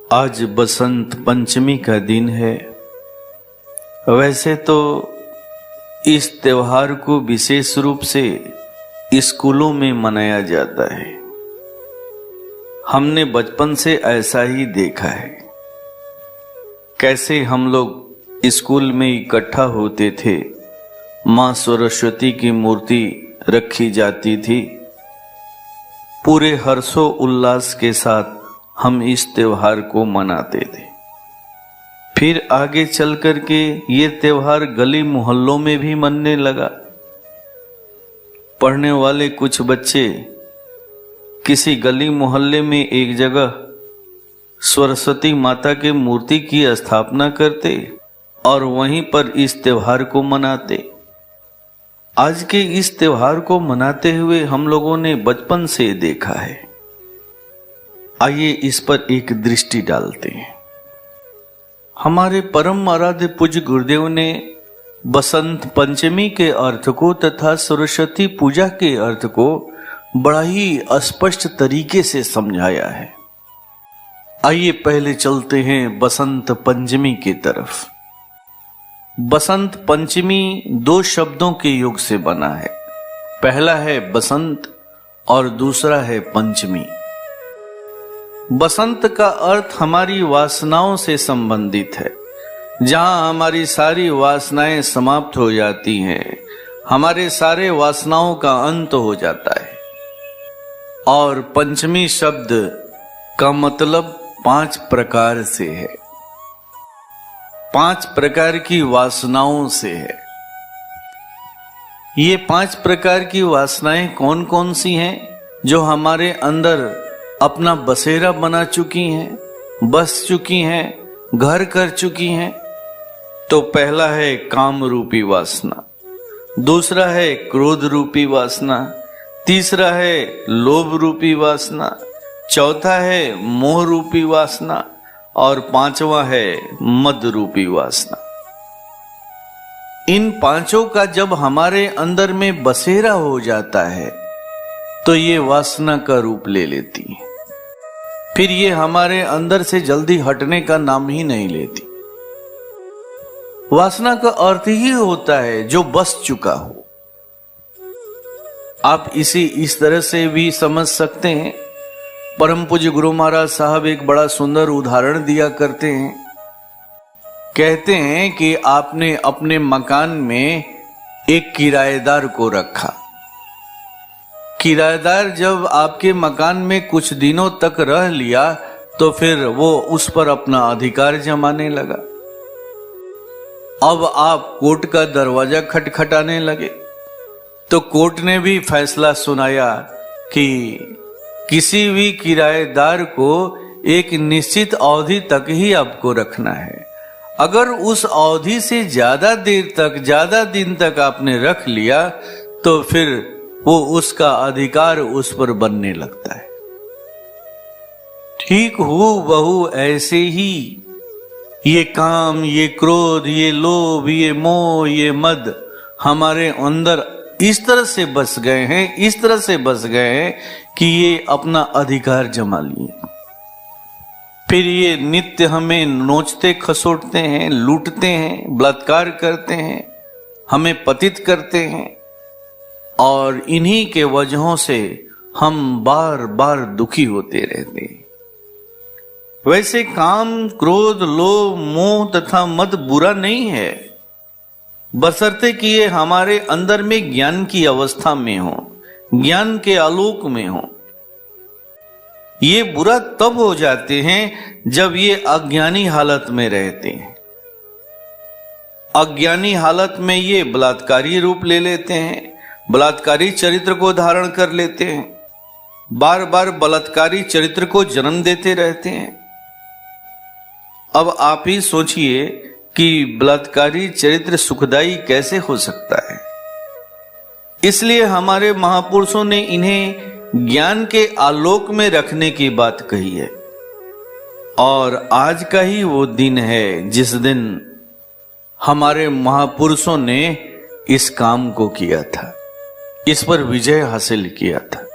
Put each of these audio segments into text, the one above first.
आज बसंत पंचमी का दिन है। वैसे तो इस त्योहार को विशेष रूप से स्कूलों में मनाया जाता है। हमने बचपन से ऐसा ही देखा है, कैसे हम लोग स्कूल में इकट्ठा होते थे, माँ सरस्वती की मूर्ति रखी जाती थी। पूरे हर्षो उल्लास के साथ हम इस त्योहार को मनाते थे। फिर आगे चल कर के ये त्योहार गली मोहल्लों में भी मनने लगा। पढ़ने वाले कुछ बच्चे किसी गली मोहल्ले में एक जगह सरस्वती माता के मूर्ति की स्थापना करते और वहीं पर इस त्योहार को मनाते। आज के इस त्योहार को मनाते हुए हम लोगों ने बचपन से देखा है। आइए इस पर एक दृष्टि डालते हैं। हमारे परम आराध्य पूज्य गुरुदेव ने बसंत पंचमी के अर्थ को तथा सरस्वती पूजा के अर्थ को बड़ा ही स्पष्ट तरीके से समझाया है। आइए पहले चलते हैं बसंत पंचमी की तरफ। बसंत पंचमी दो शब्दों के योग से बना है। पहला है बसंत और दूसरा है पंचमी। बसंत का अर्थ हमारी वासनाओं से संबंधित है। जहां हमारी सारी वासनाएं समाप्त हो जाती हैं, हमारे सारे वासनाओं का अंत हो जाता है। और पंचमी शब्द का मतलब 5 प्रकार से है, 5 प्रकार की वासनाओं से है। ये 5 प्रकार की वासनाएं कौन कौन सी हैं, जो हमारे अंदर अपना बसेरा बना चुकी हैं, बस चुकी हैं, घर कर चुकी हैं। तो पहला है काम रूपी वासना, दूसरा है क्रोध रूपी वासना, तीसरा है लोभ रूपी वासना, चौथा है मोह रूपी वासना और 5वां है मद रूपी वासना। इन पांचों का जब हमारे अंदर में बसेरा हो जाता है तो ये वासना का रूप ले लेती है। फिर ये हमारे अंदर से जल्दी हटने का नाम ही नहीं लेती। वासना का अर्थ ही होता है जो बस चुका हो। आप इसे इस तरह से भी समझ सकते हैं। परम पूज्य गुरु महाराज साहब एक बड़ा सुंदर उदाहरण दिया करते हैं। कहते हैं कि आपने अपने मकान में एक किराएदार को रखा। किराएदार जब आपके मकान में कुछ दिनों तक रह लिया तो फिर वो उस पर अपना अधिकार जमाने लगा। अब आप कोर्ट का दरवाजा खटखटाने लगे तो कोर्ट ने भी फैसला सुनाया कि किसी भी किराएदार को एक निश्चित अवधि तक ही आपको रखना है। अगर उस अवधि से ज्यादा देर तक, ज्यादा दिन तक आपने रख लिया तो फिर वो उसका अधिकार उस पर बनने लगता है। ठीक हूबहू ऐसे ही ये काम, ये क्रोध, ये लोभ, ये मोह, ये मद हमारे अंदर इस तरह से बस गए हैं, इस तरह से बस गए हैं कि ये अपना अधिकार जमा लिए। फिर ये नित्य हमें नोचते खसोटते हैं, लूटते हैं, बलात्कार करते हैं, हमें पतित करते हैं और इन्हीं के वजहों से हम बार बार दुखी होते रहते हैं। वैसे काम, क्रोध, लोभ, मोह तथा मद बुरा नहीं है, बशर्ते कि ये हमारे अंदर में ज्ञान की अवस्था में हो, ज्ञान के आलोक में हो। ये बुरा तब हो जाते हैं जब ये अज्ञानी हालत में रहते हैं। अज्ञानी हालत में ये बलात्कारी रूप ले लेते हैं, बलात्कारी चरित्र को धारण कर लेते हैं, बार बार बलात्कारी चरित्र को जन्म देते रहते हैं। अब आप ही सोचिए कि बलात्कारी चरित्र सुखदायी कैसे हो सकता है। इसलिए हमारे महापुरुषों ने इन्हें ज्ञान के आलोक में रखने की बात कही है। और आज का ही वो दिन है जिस दिन हमारे महापुरुषों ने इस काम को किया था, इस पर विजय हासिल किया था।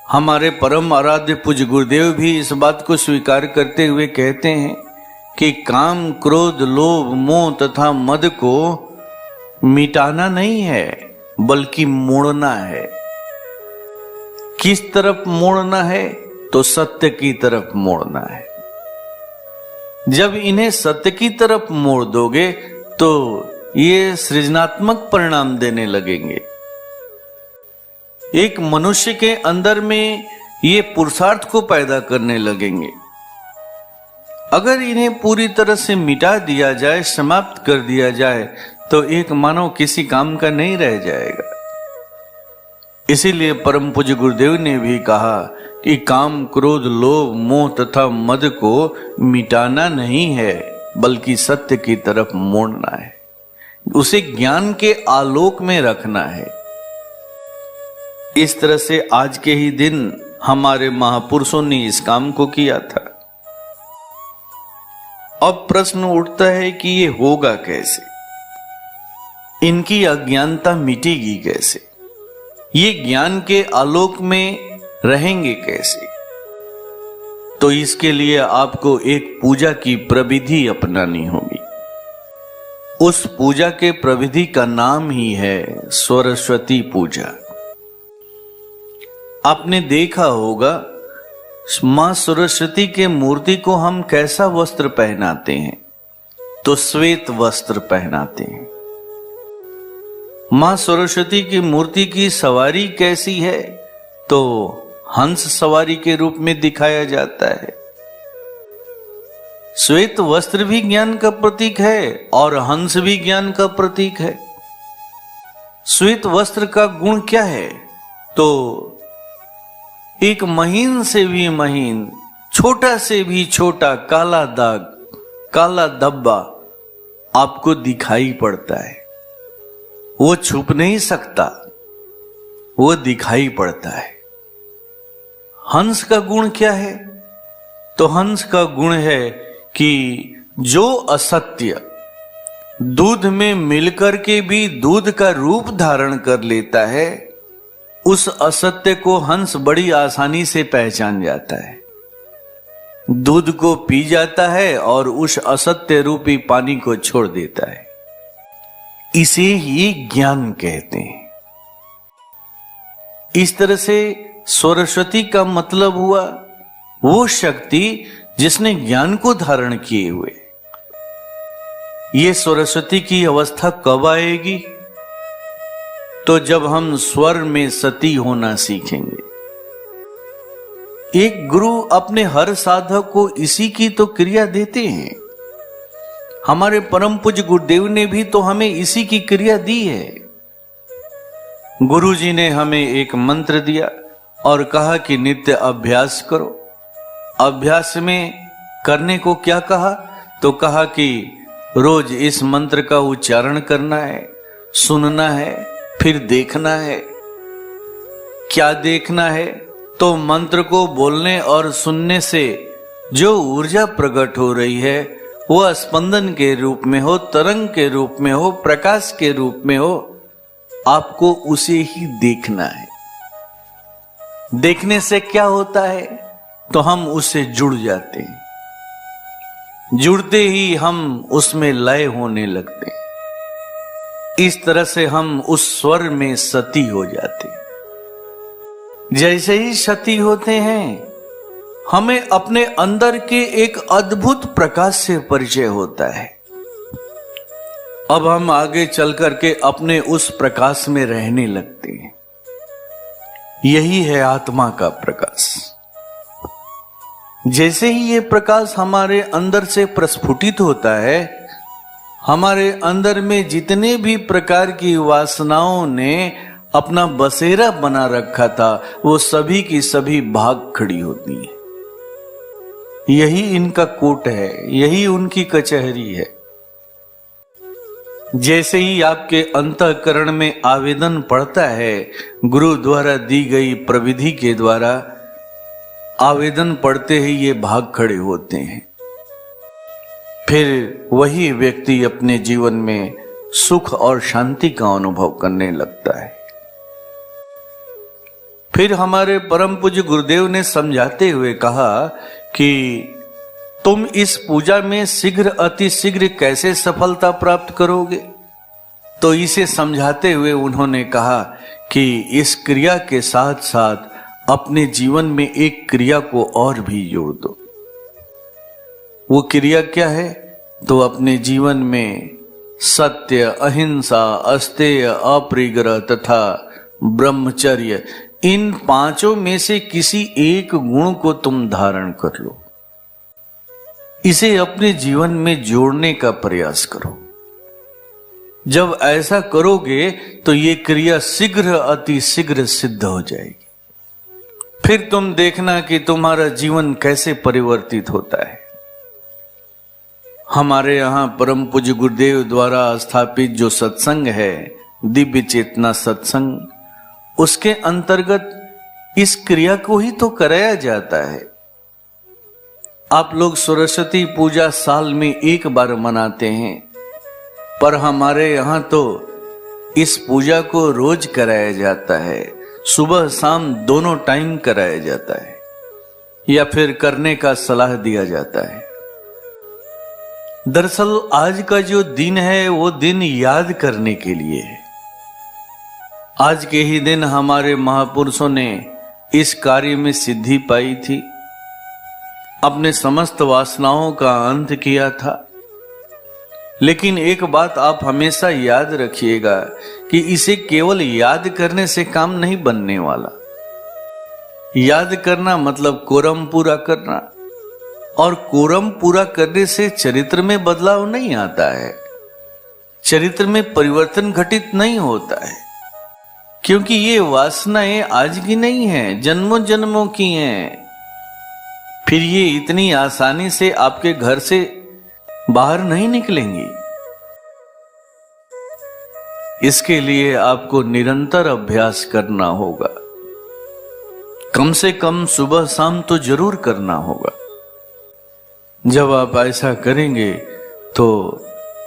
हमारे परम आराध्य पूज्य गुरुदेव भी इस बात को स्वीकार करते हुए कहते हैं कि काम, क्रोध, लोभ, मोह तथा मद को मिटाना नहीं है बल्कि मोड़ना है। किस तरफ मोड़ना है? तो सत्य की तरफ मोड़ना है। जब इन्हें सत्य की तरफ मोड़ दोगे तो ये सृजनात्मक परिणाम देने लगेंगे। एक मनुष्य के अंदर में ये पुरुषार्थ को पैदा करने लगेंगे। अगर इन्हें पूरी तरह से मिटा दिया जाए, समाप्त कर दिया जाए, तो एक मानव किसी काम का नहीं रह जाएगा। इसीलिए परम पूज्य गुरुदेव ने भी कहा कि काम, क्रोध, लोभ, मोह तथा मद को मिटाना नहीं है बल्कि सत्य की तरफ मोड़ना है, उसे ज्ञान के आलोक में रखना है। इस तरह से आज के ही दिन हमारे महापुरुषों ने इस काम को किया था। अब प्रश्न उठता है कि ये होगा कैसे? इनकी अज्ञानता मिटेगी कैसे? ये ज्ञान के आलोक में रहेंगे कैसे? तो इसके लिए आपको एक पूजा की प्रविधि अपनानी होगी। उस पूजा के प्रविधि का नाम ही है सरस्वती पूजा। आपने देखा होगा मां सरस्वती के मूर्ति को हम कैसा वस्त्र पहनाते हैं? तो श्वेत वस्त्र पहनाते हैं। मां सरस्वती की मूर्ति की सवारी कैसी है? तो हंस सवारी के रूप में दिखाया जाता है। श्वेत वस्त्र भी ज्ञान का प्रतीक है और हंस भी ज्ञान का प्रतीक है। श्वेत वस्त्र का गुण क्या है? तो एक महीन से भी महीन, छोटा से भी छोटा काला दाग, काला धब्बा आपको दिखाई पड़ता है। वो छुप नहीं सकता, वो दिखाई पड़ता है। हंस का गुण क्या है? तो हंस का गुण है कि जो असत्य दूध में मिलकर के भी दूध का रूप धारण कर लेता है, उस असत्य को हंस बड़ी आसानी से पहचान जाता है। दूध को पी जाता है और उस असत्य रूपी पानी को छोड़ देता है। इसे ही ज्ञान कहते हैं। इस तरह से सरस्वती का मतलब हुआ वो शक्ति जिसने ज्ञान को धारण किए हुए। ये सरस्वती की अवस्था कब आएगी? तो जब हम स्वर में सती होना सीखेंगे। एक गुरु अपने हर साधक को इसी की तो क्रिया देते हैं। हमारे परम पूज्य गुरुदेव ने भी तो हमें इसी की क्रिया दी है। गुरु जी ने हमें एक मंत्र दिया और कहा कि नित्य अभ्यास करो। अभ्यास में करने को क्या कहा? तो कहा कि रोज इस मंत्र का उच्चारण करना है, सुनना है, फिर देखना है। क्या देखना है? तो मंत्र को बोलने और सुनने से जो ऊर्जा प्रकट हो रही है वह स्पंदन के रूप में हो, तरंग के रूप में हो, प्रकाश के रूप में हो, आपको उसे ही देखना है। देखने से क्या होता है? तो हम उससे जुड़ जाते हैं। जुड़ते ही हम उसमें लय होने लगते हैं। इस तरह से हम उस स्वर में सती हो जाते हैं। जैसे ही सती होते हैं, हमें अपने अंदर के एक अद्भुत प्रकाश से परिचय होता है। अब हम आगे चल करके अपने उस प्रकाश में रहने लगते हैं। यही है आत्मा का प्रकाश। जैसे ही ये प्रकाश हमारे अंदर से प्रस्फुटित होता है, हमारे अंदर में जितने भी प्रकार की वासनाओं ने अपना बसेरा बना रखा था, वो सभी की सभी भाग खड़ी होती हैं। यही इनका कोर्ट है, यही उनकी कचहरी है। जैसे ही आपके अंतःकरण में आवेदन पड़ता है, गुरु द्वारा दी गई प्रविधि के द्वारा आवेदन पड़ते ही ये भाग खड़े होते हैं। फिर वही व्यक्ति अपने जीवन में सुख और शांति का अनुभव करने लगता है। फिर हमारे परम पूज्य गुरुदेव ने समझाते हुए कहा कि तुम इस पूजा में शीघ्र अति शीघ्र कैसे सफलता प्राप्त करोगे। तो इसे समझाते हुए उन्होंने कहा कि इस क्रिया के साथ साथ अपने जीवन में एक क्रिया को और भी जोड़ दो। वो क्रिया क्या है? तो अपने जीवन में सत्य, अहिंसा, अस्तेय, अपरिग्रह तथा ब्रह्मचर्य, इन पांचों में से किसी एक गुण को तुम धारण कर लो। इसे अपने जीवन में जोड़ने का प्रयास करो। जब ऐसा करोगे तो ये क्रिया शीघ्र अति शीघ्र सिद्ध हो जाएगी। फिर तुम देखना कि तुम्हारा जीवन कैसे परिवर्तित होता है। हमारे यहाँ परम पूज्य गुरुदेव द्वारा स्थापित जो सत्संग है, दिव्य चेतना सत्संग, उसके अंतर्गत इस क्रिया को ही तो कराया जाता है। आप लोग सरस्वती पूजा साल में एक बार मनाते हैं, पर हमारे यहाँ तो इस पूजा को रोज कराया जाता है। सुबह शाम दोनों टाइम कराया जाता है, या फिर करने का सलाह दिया जाता है। दरअसल आज का जो दिन है वो दिन याद करने के लिए है। आज के ही दिन हमारे महापुरुषों ने इस कार्य में सिद्धि पाई थी, अपने समस्त वासनाओं का अंत किया था। लेकिन एक बात आप हमेशा याद रखिएगा कि इसे केवल याद करने से काम नहीं बनने वाला। याद करना मतलब कोरम पूरा करना, और कोरम पूरा करने से चरित्र में बदलाव नहीं आता है, चरित्र में परिवर्तन घटित नहीं होता है, क्योंकि ये वासनाएं आज की नहीं है, जन्मों जन्मों की हैं। फिर ये इतनी आसानी से आपके घर से बाहर नहीं निकलेंगी। इसके लिए आपको निरंतर अभ्यास करना होगा, कम से कम सुबह शाम तो जरूर करना होगा। जब आप ऐसा करेंगे तो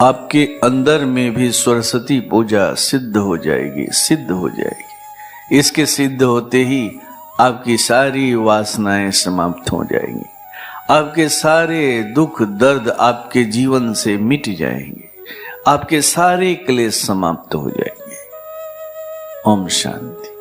आपके अंदर में भी सरस्वती पूजा सिद्ध हो जाएगी, सिद्ध हो जाएगी। इसके सिद्ध होते ही आपकी सारी वासनाएं समाप्त हो जाएंगी, आपके सारे दुख दर्द आपके जीवन से मिट जाएंगे, आपके सारे क्लेश समाप्त हो जाएंगे। ओम शांति।